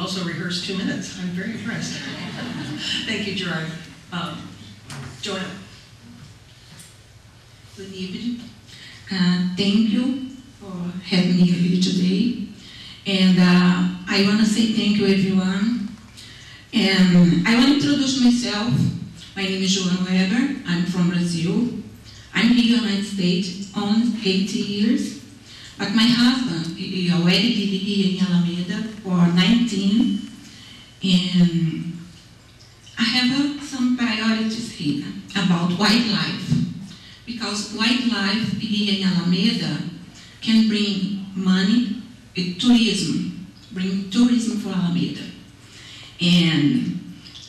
also rehearsed 2 minutes. I'm very impressed. Thank you, Gerard. Joanna. Good evening. Thank you for having me here today. And I want to say thank you, everyone. And I want to introduce myself. My name is Joana Weber. I'm from Brazil. I'm here in the United States on 80 years. But my husband, he already lived here in Alameda for 19. And I have some priorities here about wildlife. Because wildlife here in Alameda can bring money, tourism, bring tourism for Alameda. And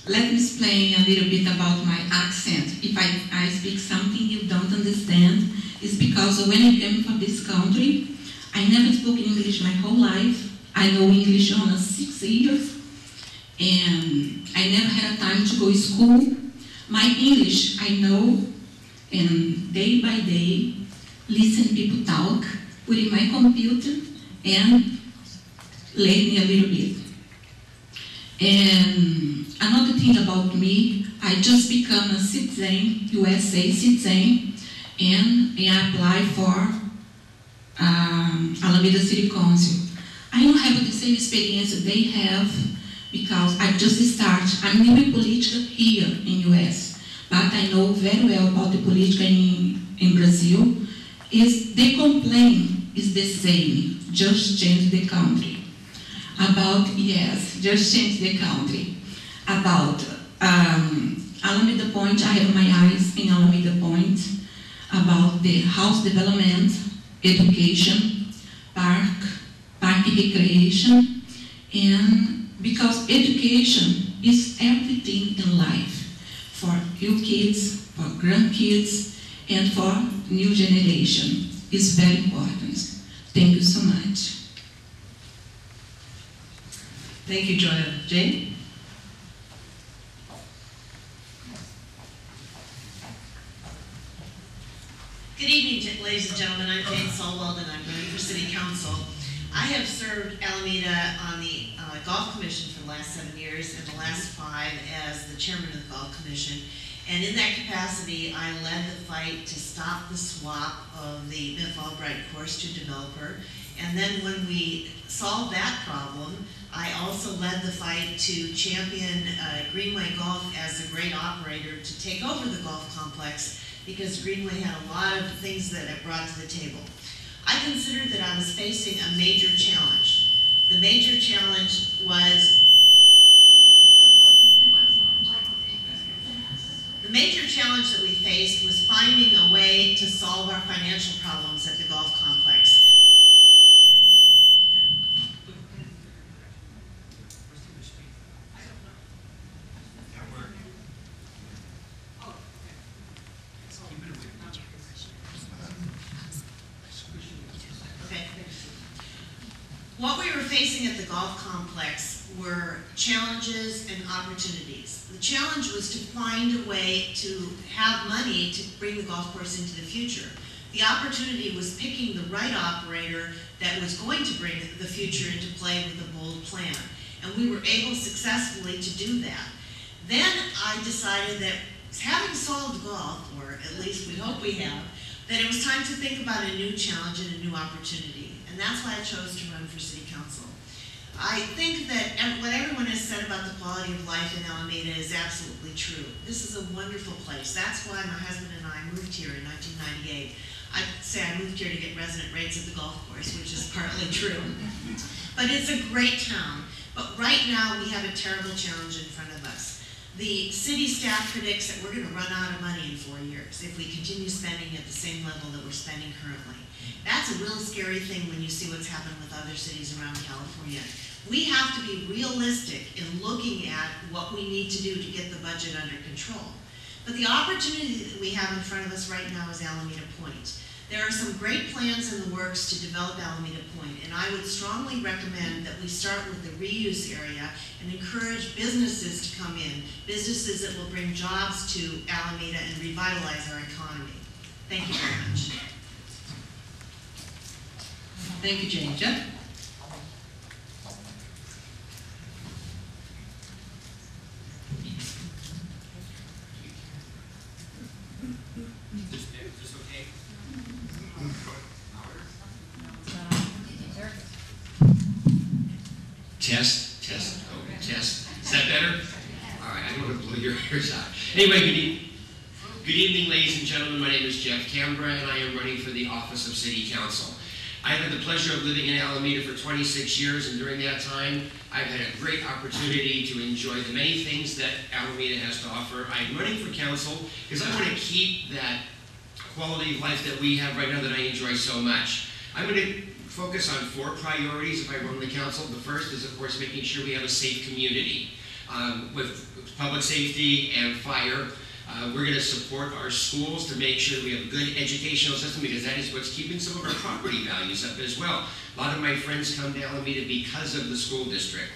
let me explain a little bit about my accent. If I speak something you don't understand, it's because when I came from this country, I never spoke English my whole life. I know English on 6 years, and I never had a time to go to school. My English, I know, and day by day, listen people talk, put in my computer, and learn a little bit. And another thing about me, I just become a citizen, USA citizen, and I apply for Alameda City Council. I don't have the same experience that they have because I just started. I'm new in politics here in US, but I know very well about the politics in Brazil. Is the complaint is the same, just change the country. Just change the country. About Alameda Point, I have my eyes in Alameda Point, about the house development, education, park recreation, and because education is everything in life for you kids, for grandkids, and for new generation. It's very important. Thank you so much. Thank you, Joanna. Jane? Good evening, ladies and gentlemen. I'm Jane Solwald, and I'm running for City Council. I have served Alameda on the Golf Commission for the last 7 years, and the last 5 as the chairman of the Golf Commission. And in that capacity, I led the fight to stop the swap of the Myth-Albright course to developer. And then when we solved that problem, I also led the fight to champion Greenway Golf as a great operator to take over the golf complex, because Greenway had a lot of things that it brought to the table. I considered that I was facing a major challenge. The major challenge was that we faced was finding a way to solve our financial problems at the golf complex. What we were facing at the golf complex were challenges and opportunities. The challenge was to find a way to have money to bring the golf course into the future. The opportunity was picking the right operator that was going to bring the future into play with a bold plan. And we were able successfully to do that. Then I decided that having solved golf, or at least we hope we have, that it was time to think about a new challenge and a new opportunity. And that's why I chose to run for City Council. I think that what everyone has said about the quality of life in Alameda is absolutely true. This is a wonderful place. That's why my husband and I moved here in 1998. I'd say I moved here to get resident rates at the golf course, which is partly true. But it's a great town. But right now we have a terrible challenge in front of us. The city staff predicts that we're going to run out of money in 4 years if we continue spending at the same level that we're spending currently. That's a real scary thing when you see what's happened with other cities around California. We have to be realistic in looking at what we need to do to get the budget under control. But the opportunity that we have in front of us right now is Alameda Point. There are some great plans in the works to develop Alameda Point, and I would strongly recommend that we start with the reuse area and encourage businesses to come in, businesses that will bring jobs to Alameda and revitalize our economy. Thank you very much. Thank you, Jane. Jeff? Test, test, oh, test. Is that better? All right, I don't want to blow your ears out. Anyway, good evening, ladies and gentlemen. My name is Jeff Canberra, and I am running for the office of City Council. I've had the pleasure of living in Alameda for 26 years, and during that time, I've had a great opportunity to enjoy the many things that Alameda has to offer. I'm running for council because I want to keep that quality of life that we have right now that I enjoy so much. I'm going to focus on 4 priorities if I run the council. The first is, of course, making sure we have a safe community with public safety and fire. We're going to support our schools to make sure we have a good educational system, because that is what's keeping some of our property values up as well. A lot of my friends come to Alameda because of the school district.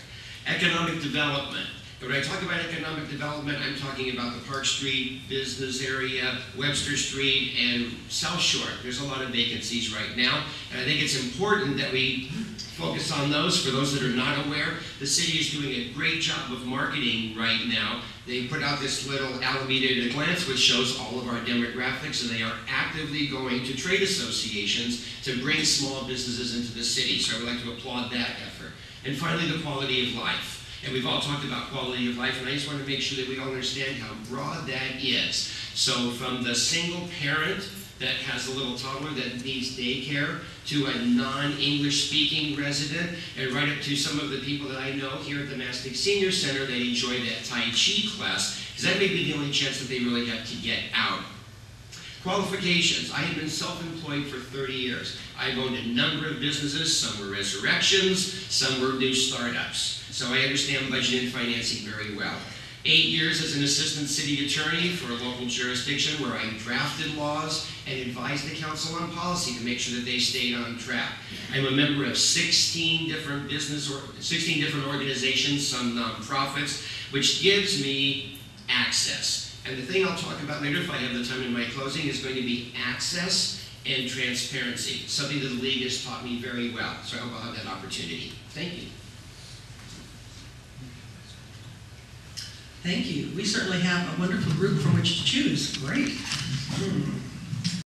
Economic development. And when I talk about economic development, I'm talking about the Park Street business area, Webster Street, and South Shore. There's a lot of vacancies right now, and I think it's important that we focus on those. For those that are not aware, the city is doing a great job of marketing right now. They put out this little Alameda at a glance, which shows all of our demographics, and they are actively going to trade associations to bring small businesses into the city. So I would like to applaud that effort. And finally, the quality of life. And we've all talked about quality of life, and I just want to make sure that we all understand how broad that is. So from the single parent that has a little toddler that needs daycare, to a non-English speaking resident, and right up to some of the people that I know here at the Mastick Senior Center that enjoy that Tai Chi class, because that may be the only chance that they really have to get out. Qualifications. I have been self-employed for 30 years. I've owned a number of businesses. Some were resurrections, some were new startups. So I understand budget and financing very well. 8 years as an assistant city attorney for a local jurisdiction where I drafted laws and advised the council on policy to make sure that they stayed on track. I'm a member of 16 different organizations, some nonprofits, which gives me access. And the thing I'll talk about later, if I have the time in my closing, is going to be access and transparency, something that the league has taught me very well. So I hope I'll have that opportunity. Thank you. Thank you. We certainly have a wonderful group from which to choose. Great.